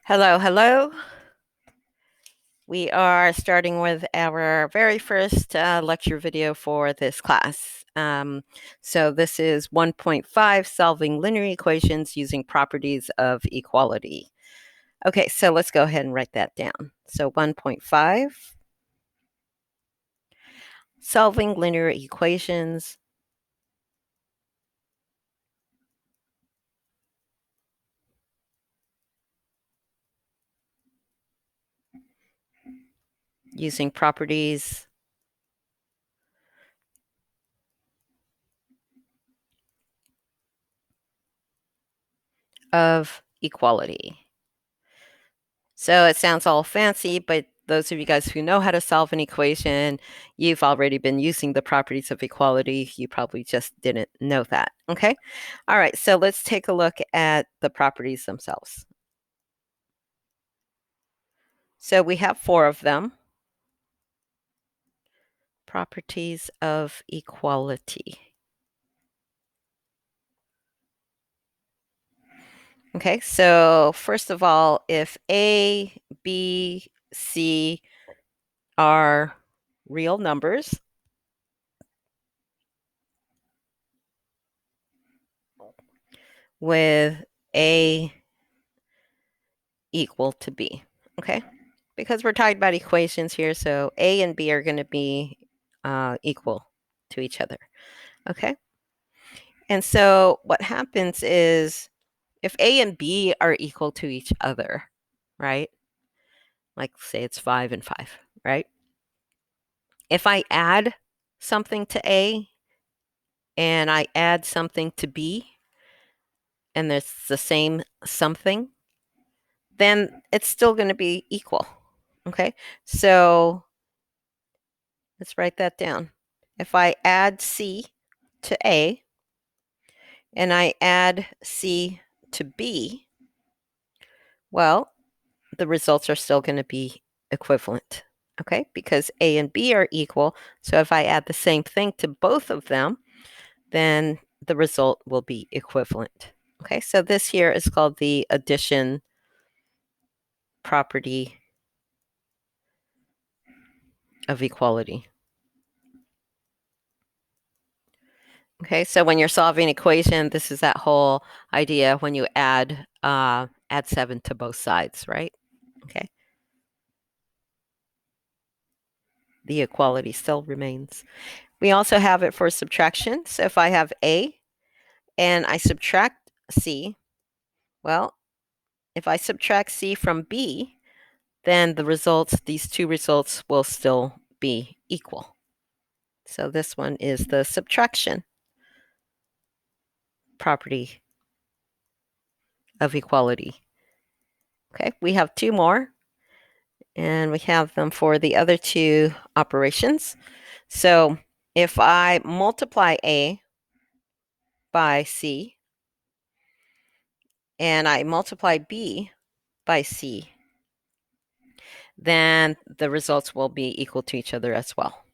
Hello, hello. We are starting with our very first lecture video for this class. So this is 1.5, solving linear equations using properties of equality. Okay, so let's go ahead and write that down. So 1.5, solving linear equations using properties of equality. So it sounds all fancy, but those of you guys who know how to solve an equation, you've already been using the properties of equality. You probably just didn't know that. Okay. All right. So let's take a look at the properties themselves. So we have 4 of them. Properties of equality. Okay. So first of all, if A, B, C are real numbers, with A equal to B, okay? Because we're talking about equations here, so A and B are going to be equal to each other, okay? And so what happens is if A and B are equal to each other, right? Like say it's 5 and 5, right? If I add something to A and I add something to B, and there's the same something, then it's still going to be equal, okay? So let's write that down. If I add C to A and I add C to B, well, the results are still going to be equivalent, okay? Because A and B are equal. So if I add the same thing to both of them, then the result will be equivalent. Okay, so this here is called the addition property of equality. Okay, so when you're solving an equation, this is that whole idea when you add 7 to both sides, right? Okay. The equality still remains. We also have it for subtraction. So if I have A and I subtract C, well, if I subtract C from B, then the results, these two results will still be equal. So this one is the subtraction property of equality. Okay, we have 2 more, and we have them for the other 2 operations. So if I multiply A by C and I multiply B by C, then the results will be equal to each other as well.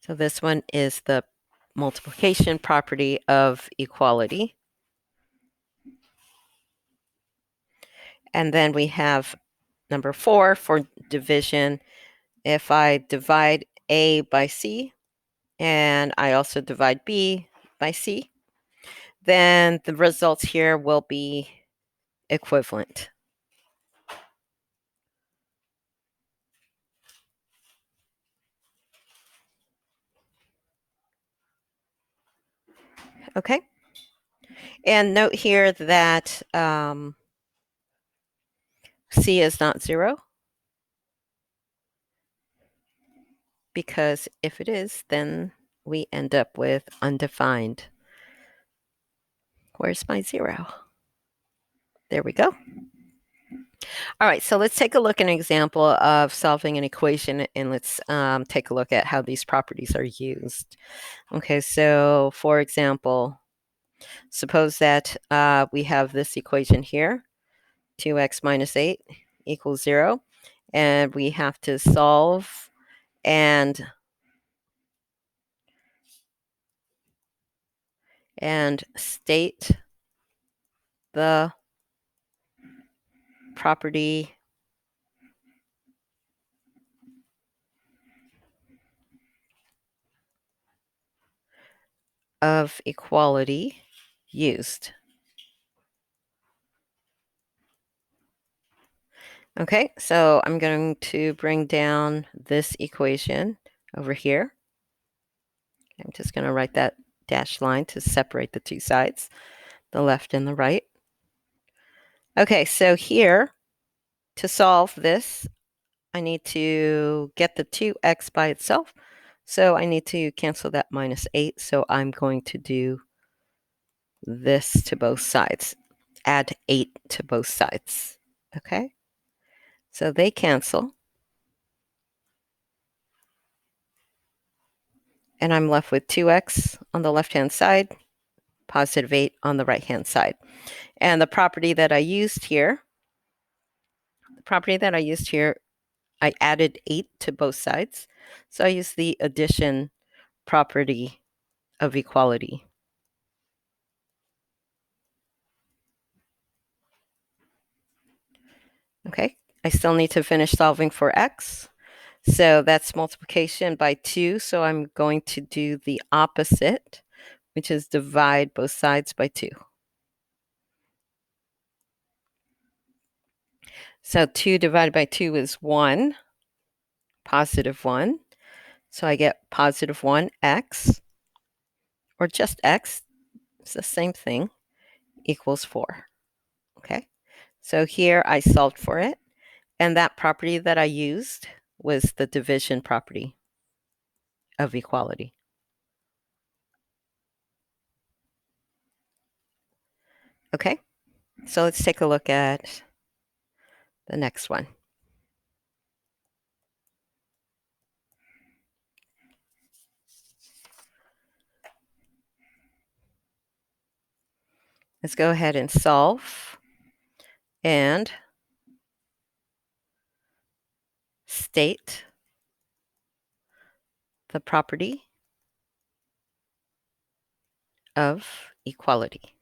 So this one is the multiplication property of equality. And then we have number 4 for division. If I divide A by C and I also divide B by C, then the results here will be equivalent. Okay. And note here that C is not 0, because if it is, then we end up with undefined. Where's my 0? There we go. All right, so let's take a look at an example of solving an equation, and let's take a look at how these properties are used. Okay, so for example, suppose that we have this equation here, 2x minus 8 equals 0, and we have to solve and and state the property of equality used. Okay, so I'm going to bring down this equation over here. I'm just going to write that dashed line to separate the two sides, the left and the right. Okay, so here, to solve this, I need to get the 2x by itself. So I need to cancel that -8. So I'm going to do this to both sides. Add 8 to both sides. Okay, so they cancel. And I'm left with 2x on the left-hand side, +8 on the right-hand side. And the property that I used here, I added 8 to both sides. So I used the addition property of equality. Okay, I still need to finish solving for x. So that's multiplication by 2. So I'm going to do the opposite, which is divide both sides by 2. So 2 divided by 2 is 1, +1. So I get +1x, or just x, it's the same thing, equals 4. Okay, so here I solved for it. And that property that I used was the division property of equality. Okay, so let's take a look at the next one. Let's go ahead and solve and state the property of equality.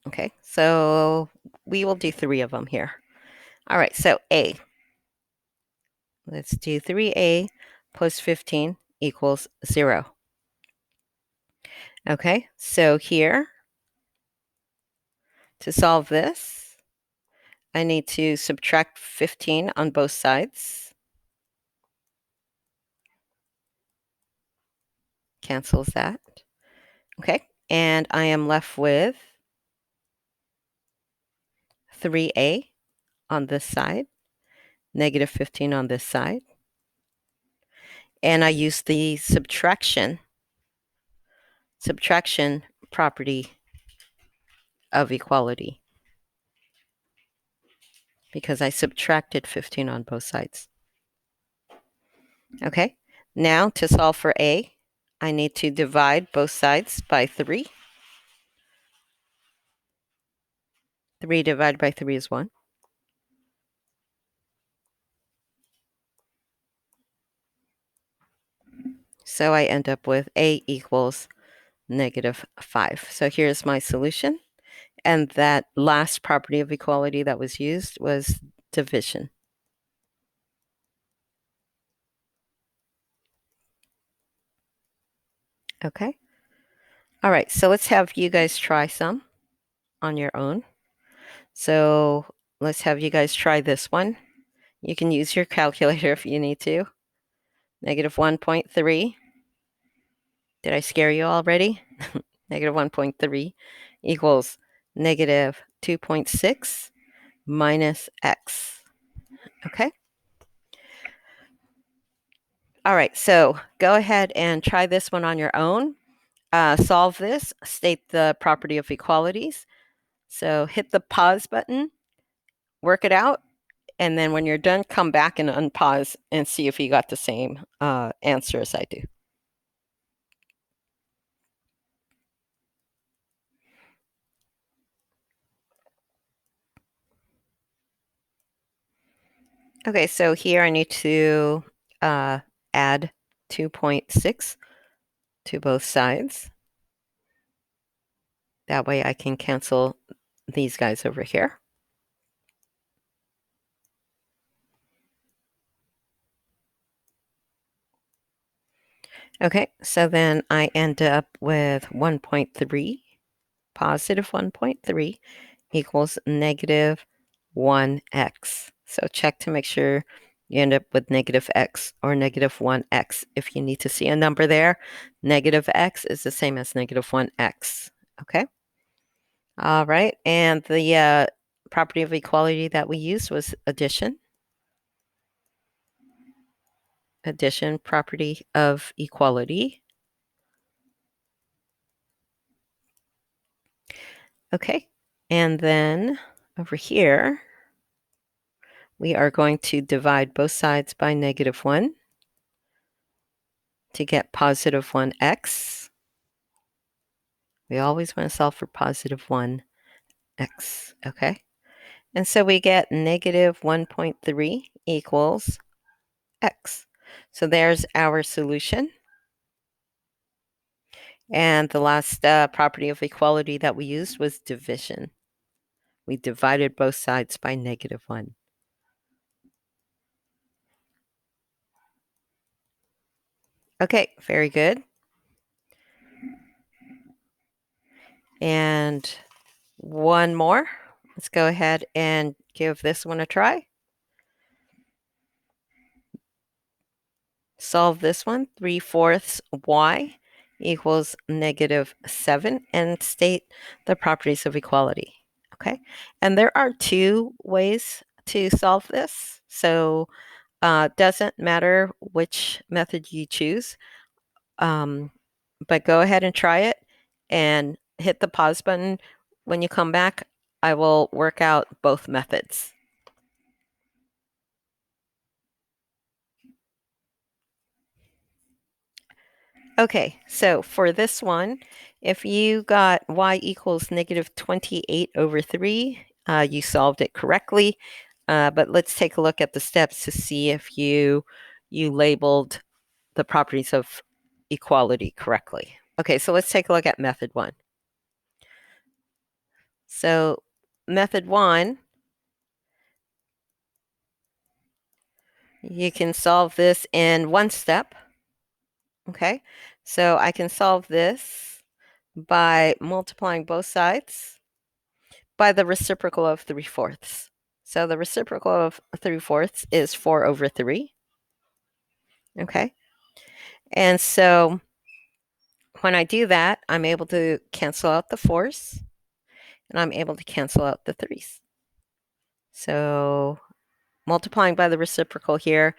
Okay, so we will do 3 of them here. All right, so A. Let's do 3a plus 15 equals 0. Okay, so here, to solve this, I need to subtract 15 on both sides. Cancels that. Okay, and I am left with 3a on this side, negative 15 on this side. And I use the subtraction property of equality because I subtracted 15 on both sides. Okay, now to solve for a, I need to divide both sides by 3. 3 divided by 3 is 1. So I end up with a equals -5. So here's my solution. And that last property of equality that was used was division. Okay. All right, so let's have you guys try some on your own. So let's have you guys try this one. You can use your calculator if you need to. -1.3. Did I scare you already? -1.3 equals -2.6 minus x. Okay. All right, so go ahead and try this one on your own. Solve this, state the property of equalities. So hit the pause button, work it out, and then when you're done, come back and unpause and see if you got the same answer as I do. Okay, so here I need to add 2.6 to both sides. That way I can cancel these guys over here. Okay, so then I end up with 1.3, positive 1.3 equals negative 1x. So check to make sure you end up with negative x or negative 1x. If you need to see a number there, negative x is the same as negative 1x. Okay? All right, and the property of equality that we used was addition. Addition, property of equality. Okay, and then over here, we are going to divide both sides by negative 1 to get positive 1x. We always want to solve for positive 1x, okay? And so we get negative 1.3 equals x. So there's our solution. And the last property of equality that we used was division. We divided both sides by negative 1. Okay, very good. And one more. Let's go ahead and give this one a try. Solve this one. 3/4 y equals negative 7 and state the properties of equality. Okay, and there are two ways to solve this. So doesn't matter which method you choose, but go ahead and try it and hit the pause button. When you come back, I will work out both methods. Okay, so for this one, if you got y equals negative 28 over 3, you solved it correctly. But let's take a look at the steps to see if you labeled the properties of equality correctly. Okay, so let's take a look at method 1. So method 1, you can solve this in one step. Okay, so I can solve this by multiplying both sides by the reciprocal of 3/4. So the reciprocal of 3/4 is 4 over 3. Okay, and so when I do that, I'm able to cancel out the 4s, and I'm able to cancel out the 3s. So multiplying by the reciprocal here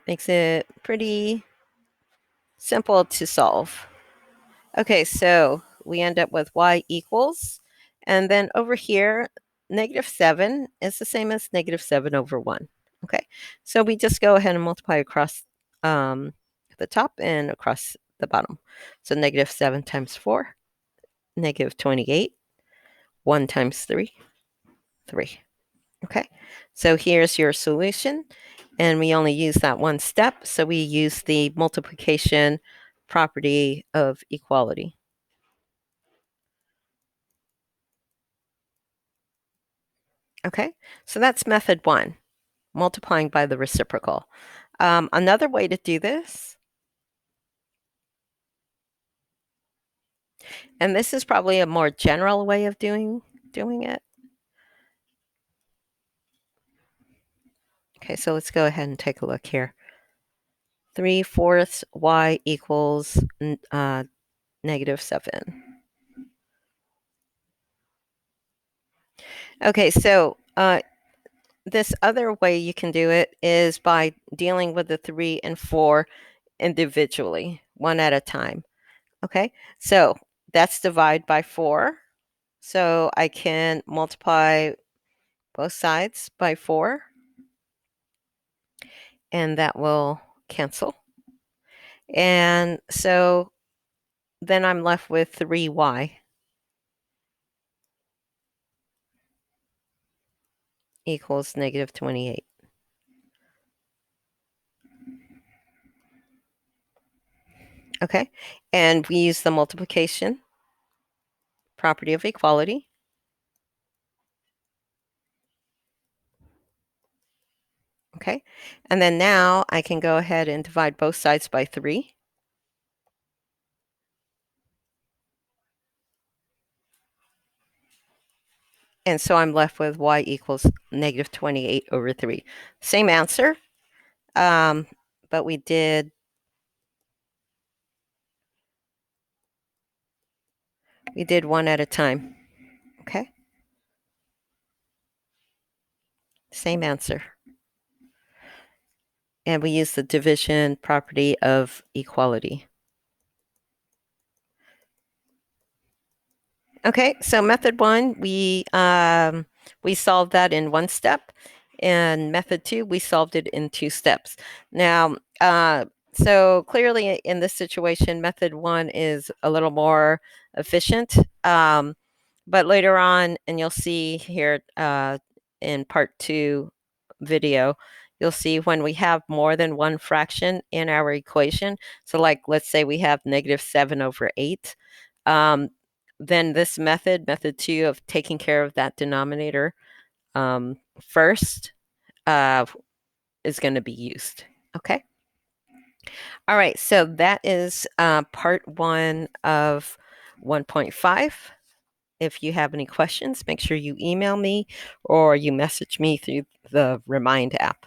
makes it pretty simple to solve. Okay, so we end up with y equals, and then over here, negative 7 is the same as negative 7 over 1. Okay, so we just go ahead and multiply across the top and across the bottom. So negative 7 times 4, negative 28, 1 times 3, 3. Okay, so here's your solution, and we only use that one step, so we use the multiplication property of equality. Okay, so that's method 1, multiplying by the reciprocal. Another way to do this, and this is probably a more general way of doing it. Okay, so let's go ahead and take a look here. 3/4 y equals negative 7. Okay, so this other way you can do it is by dealing with the 3 and 4 individually, one at a time. Okay, so that's divide by 4. So I can multiply both sides by 4, and that will cancel. And so then I'm left with 3y equals negative 28. Okay, and we use the multiplication property of equality. Okay, and then now I can go ahead and divide both sides by 3. And so I'm left with y equals negative 28 over 3. Same answer, but we did one at a time. Okay, same answer. And we use the division property of equality. Okay, so method 1, we solved that in 1 step, and method 2, we solved it in 2 steps. Now, so clearly in this situation, method 1 is a little more efficient, but later on, and you'll see here in part 2 video, you'll see when we have more than one fraction in our equation. So like, let's say we have negative 7 over 8. Then this method 2 of taking care of that denominator first is going to be used. Okay. All right. So that is part 1 of 1.5. If you have any questions, make sure you email me or you message me through the Remind app.